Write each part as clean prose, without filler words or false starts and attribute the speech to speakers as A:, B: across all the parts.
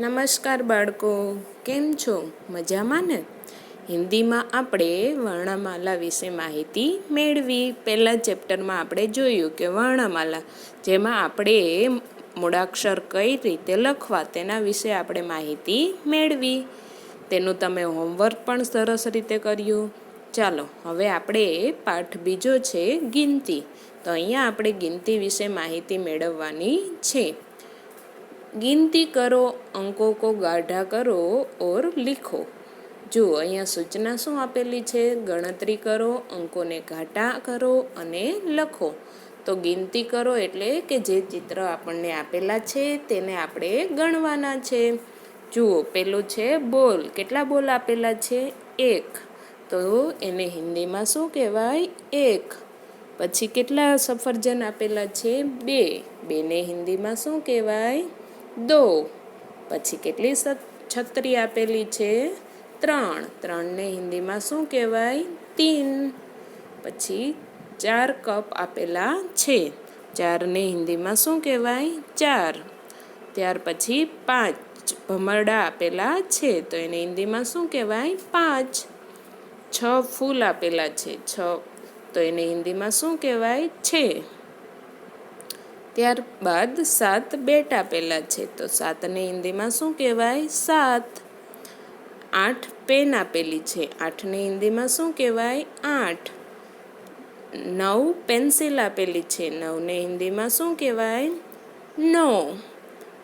A: નમસ્કાર બાળકો, કેમ છો? મજામાં ને? હિન્દીમાં આપણે વર્ણમાલા વિશે માહિતી મેળવી. પહેલા ચેપ્ટરમાં આપણે જોયું કે વર્ણમાલા, જેમાં આપણે મૂળાક્ષર કઈ રીતે લખવા તેના વિશે આપણે માહિતી મેળવી. તેનું તમે હોમવર્ક પણ સરસ રીતે કર્યું. ચાલો હવે આપણે પાઠ બીજો છે ગિનતી. તો અહીંયા આપણે ગિનતી વિશે માહિતી મેળવવાની છે. गिनती करो, अंकों को गाढ़ा करो और लिखो. જો અહીંયા સૂચના શું આપેલી છે? ગણતરી કરો, અંકોને ઘાટા કરો અને લખો. તો ગિનતી કરો એટલે કે જે ચિત્ર આપણને આપેલા છે તેને આપણે ગણવાના છે. જુઓ, પેલું છે બોલ. કેટલા બોલ આપેલા છે? 1. તો એને હિન્દીમાં શું કહેવાય? 1. પછી કેટલા સફરજન આપેલા છે? 2. 2ને હિન્દીમાં શું કહેવાય? 2. પછી કેટલી છત્રી આપેલી છે? 3. 3ને હિન્દીમાં શું કહેવાય? 3. પછી 4 કપ આપેલા છે. 4ને હિન્દીમાં શું કહેવાય? 4. ત્યાર પછી 5 ભમરડા આપેલા છે, તો એને હિન્દીમાં શું કહેવાય? 5. 6 ફૂલ આપેલા છે, 6, તો એને હિન્દીમાં શું કહેવાય? 6. ત્યારબાદ 7 બેટ આપેલા છે, તો 7ને હિન્દીમાં શું કહેવાય? 7. 8 પેન આપેલી છે, 8ને હિન્દીમાં શું કહેવાય? 8. 9 પેન્સિલ આપેલી છે, 9ને હિન્દીમાં શું કહેવાય? 9.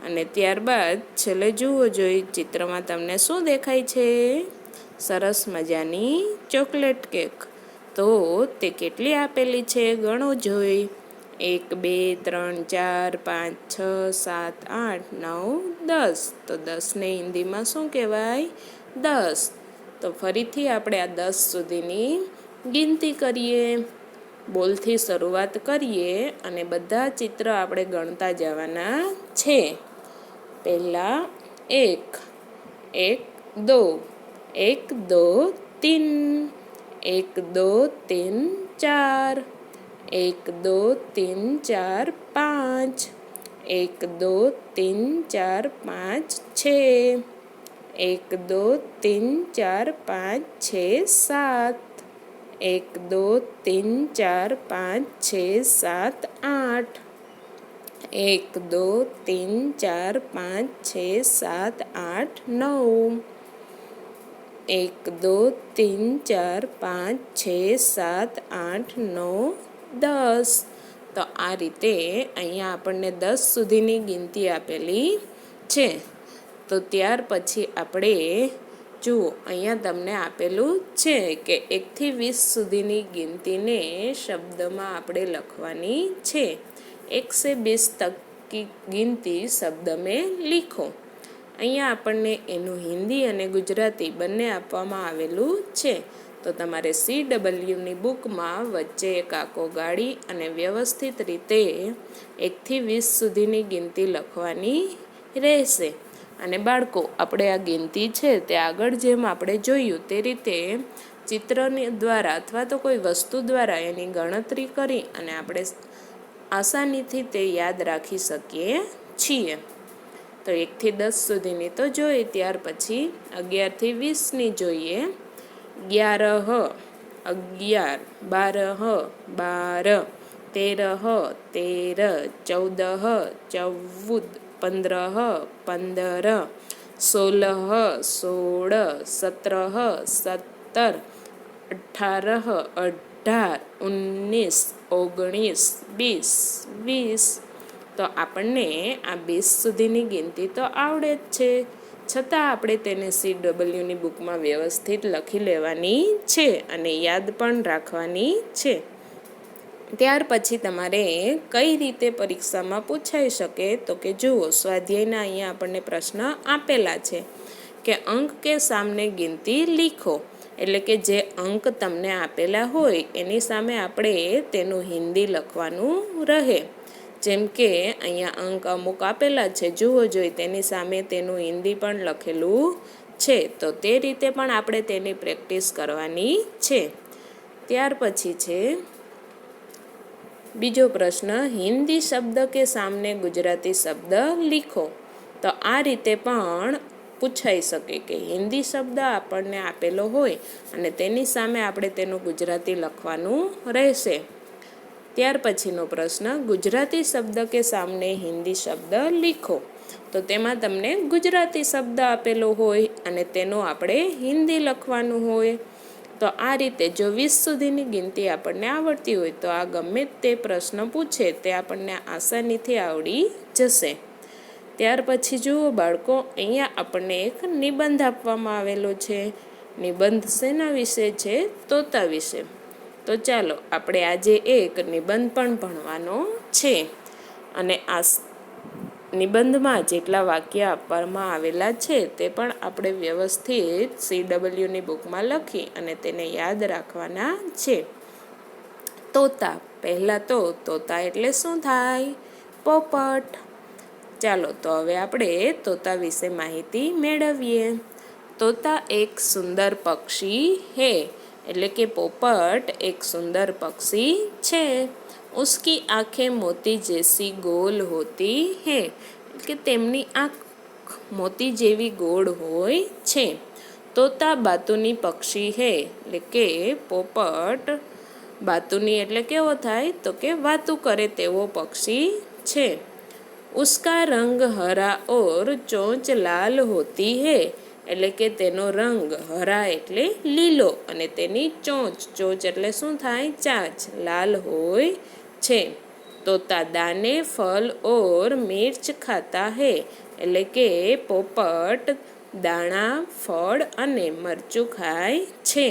A: અને ત્યારબાદ છેલ્લે જુઓ જોઈ ચિત્રમાં તમને શું દેખાય છે? સરસ મજાની ચોકલેટ કેક. તો તે કેટલી આપેલી છે? ગણો જોઈ. 1, 2, 3, 4, 5, 6, 7, 8, 9, 10. તો 10ને હિન્દીમાં શું કહેવાય? 10. તો ફરીથી આપણે આ 10 સુધીની ગિનતી કરીએ. બોલથી શરૂઆત કરીએ અને બધા ચિત્ર આપણે ગણતા જવાના છે. પહેલા 1. 1, 2. 1, 2, 3. 1, 2, 3, 4. 1, 2, 3, 4, 5. 1, 2, 3, 4, 5, 6. 1, 2, 3, 4, 5, 6, 7. 1, 2, 3, 4, 5, 6, 7, 8. 1, 2, 3, 4, 5, 6, 7, 8, 9. 1, 2, 3, 4, 5, 6, 7, 8, 9, 10. તો આ રીતે અહીંયા આપણને 10 સુધીની ગિનતી આપેલી છે. તો ત્યાર પછી આપણે જુઓ, અહીંયા તમને આપેલું છે કે 1 થી 20 સુધીની ગિનતીને શબ્દમાં આપણે લખવાની છે. 1 से 20 तक की गिनती शब्द में लिखो. અહીંયા આપણને એનું હિન્દી અને ગુજરાતી બંને આપવામાં આવેલું છે. તો તમારે CWની બુકમાં વચ્ચે એક આંકો ગાળી અને વ્યવસ્થિત રીતે 1 થી 20 સુધીની ગિનતી લખવાની રહેશે. અને બાળકો, આપણે આ ગિનતી છે તે આગળ જેમ આપણે જોયું તે રીતે ચિત્રની દ્વારા અથવા તો કોઈ વસ્તુ દ્વારા એની ગણતરી કરી અને આપણે આસાનીથી તે યાદ રાખી શકીએ છીએ. તો 1 થી 10 સુધીની તો જોઈએ. ત્યાર પછી 11 થી 20ની જોઈએ. 11, 11, 12, 12, 13, 13, 14, 14, 15, 15, 16, 16, 17, 17, 18, 18, 19, 19, 20, 20. તો આપણને આ 20 સુધીની ગિનતી તો આવડે જ છે, છતાં આપણે તેને CWની બુકમાં વ્યવસ્થિત લખી લેવાની છે અને યાદ પણ રાખવાની છે. ત્યાર પછી તમારે કઈ રીતે પરીક્ષામાં પૂછાઈ શકે? તો કે જુઓ, સ્વાધ્યાયના અહીંયા આપણને પ્રશ્ન આપેલા છે કે અંક કે સામને ગિનતી લીખો. એટલે કે જે અંક તમને આપેલા હોય એની સામે આપણે તેનું હિન્દી લખવાનું રહે. જેમ કે અહીંયા અંક અમુક આપેલા છે, જુઓ જોઈ, તેની સામે તેનું હિન્દી પણ લખેલું છે. તો તે રીતે પણ આપણે તેની પ્રેક્ટિસ કરવાની છે. ત્યાર પછી છે બીજો પ્રશ્ન, હિન્દી શબ્દ કે સામને ગુજરાતી શબ્દ લીખો. તો આ રીતે પણ પૂછાઈ શકે કે હિન્દી શબ્દ આપણને આપેલો હોય અને તેની સામે આપણે તેનું ગુજરાતી લખવાનું રહેશે. ત્યાર પછીનો પ્રશ્ન, ગુજરાતી શબ્દ કે સામને હિન્દી શબ્દ લીખો. તો તેમાં તમને ગુજરાતી શબ્દ આપેલો હોય અને તેનું આપણે હિન્દી લખવાનું હોય. તો આ રીતે જો 20 સુધીની ગિનતી આપણને આવડતી હોય તો આ ગમે તે પ્રશ્ન પૂછે તે આપણને આસાનીથી આવડી જશે. ત્યાર પછી જુઓ બાળકો, અહીંયા આપણને એક નિબંધ આપવામાં આવેલો છે. નિબંધ શેના વિશે છે? તોતા વિશે. તો ચાલો આપણે આજે એક નિબંધ પણ ભણવાનો છે અને આ નિબંધમાં જેટલા વાક્ય આપવામાં આવેલા છે તે પણ આપણે વ્યવસ્થિત CWની બુકમાં લખી અને તેને યાદ રાખવાના છે. તોતા, પહેલાં તો તોતા એટલે શું થાય? પોપટ. ચાલો તો હવે આપણે તોતા વિશે માહિતી મેળવીએ. તોતા એક સુંદર પક્ષી હે, એટલે કે પોપટ એક સુંદર પક્ષી છે. ઉસકી આંखें મોતી જैसी गोल होती है, એટલે કે તેમની આંખ મોતી જેવી ગોળ હોય છે. તોતા બાતુની પક્ષી હે, એટલે કે પોપટ બાતુની એટલે કેવો થાય? તો કે વાતું કરે તેવો પક્ષી છે. ઉસકા રંગ હરા ઓર ચોંચ લાલ હોતી હે, એટલે કે તેનો રંગ હરા એટલે લીલો અને તેની ચોંચ, ચોંચ એટલે શું થાય? ચાંચ, લાલ હોય છે. તોતા દાને ફલ ઓર મિર્ચ ખાતા હે, એટલે કે પોપટ દાણા, ફળ અને મરચું ખાય છે.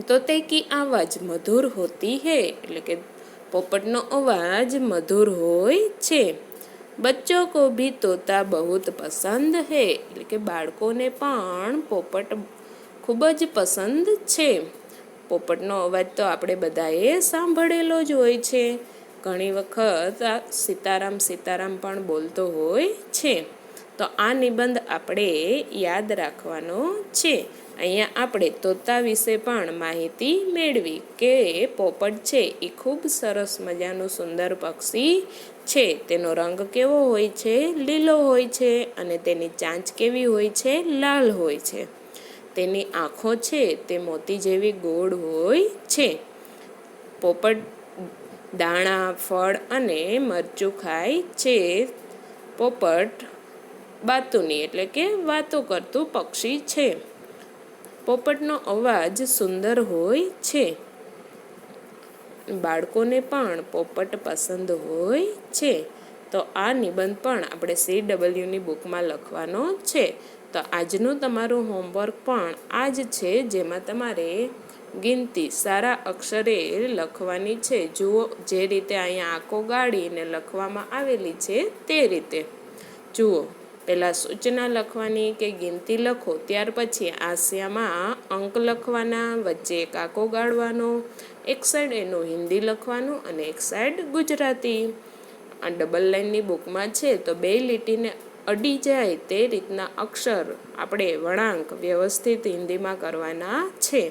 A: તોતે કી આવાજ મધુર હોતી હે, એટલે કે પોપટનો અવાજ મધુર હોય છે. બચ્ચો કો ભી તોતા બહુત પસંદ હે, એટલે કે બાળકોને પણ પોપટ ખૂબ જ પસંદ છે. પોપટનો અવાજ તો આપણે બધાએ સાંભળેલો જ હોય છે. ઘણી વખત સીતારામ સીતારામ પણ બોલતો હોય છે. તો આ નિબંધ આપણે યાદ રાખવાનો છે. અહીંયા આપણે તોતા વિશે પણ માહિતી મેળવી કે પોપટ છે એ ખૂબ સરસ મજાનું સુંદર પક્ષી છે. તેનો રંગ કેવો હોય છે? લીલો હોય છે અને તેની ચાંચ કેવી હોય છે? લાલ હોય છે. તેની આંખો છે તે મોતી જેવી ગોળ હોય છે. પોપટ દાણા, ફળ અને મરચું ખાય છે. પોપટ બાતુની એટલે કે વાતો કરતું પક્ષી છે. પોપટનો અવાજ સુંદર હોય છે. બાળકોને પણ પોપટ પસંદ હોય છે. તો આ નિબંધ પણ આપણે CWની બુકમાં લખવાનો છે. તો આજનું તમારું હોમવર્ક પણ આ જ છે, જેમાં તમારે ગિનતી સારા અક્ષરે લખવાની છે. જુઓ, જે રીતે અહીંયા આંકો ગાળીને લખવામાં આવેલી છે તે રીતે જુઓ. પહેલાં સૂચના લખવાની કે ગિનતી લખો, ત્યાર પછી આસ્યામાં અંક લખવાના, વચ્ચે એક આંકો ગાળવાનો, એક સાઈડ એનું હિન્દી લખવાનું અને એક સાઈડ ગુજરાતી. આ ડબલ લાઇનની બુકમાં છે તો 2 લીટીને અડી જાય તે રીતના અક્ષર આપણે વળાંક વ્યવસ્થિત હિન્દીમાં કરવાના છે.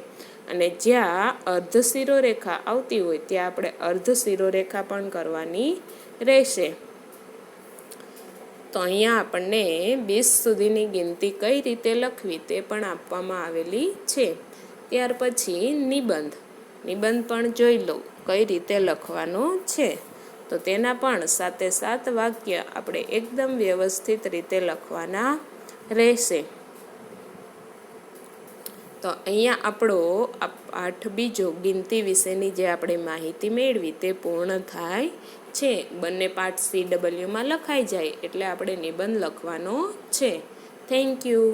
A: અને જ્યાં અર્ધ શિરોરેખા આવતી હોય ત્યાં આપણે અર્ધ શિરોરેખા પણ કરવાની રહેશે. તો અહીંયા આપણને 20 સુધીની ગિનતી કઈ રીતે લખવી તે પણ આપવામાં આવેલી છે. ત્યાર પછી નિબંધ પણ જોઈ લો કઈ રીતે લખવાનો છે. તો તેના પણ 7 વાક્ય આપણે એકદમ વ્યવસ્થિત રીતે લખવાના રહેશે. તો અહીંયા આપણો પાઠ બીજો ગિનતી વિશેની જે આપણે માહિતી મેળવી તે પૂર્ણ થાય છે. બંને પાઠ CWમાં લખાઈ જાય એટલે આપણે નિબંધ લખવાનો છે. Thank you.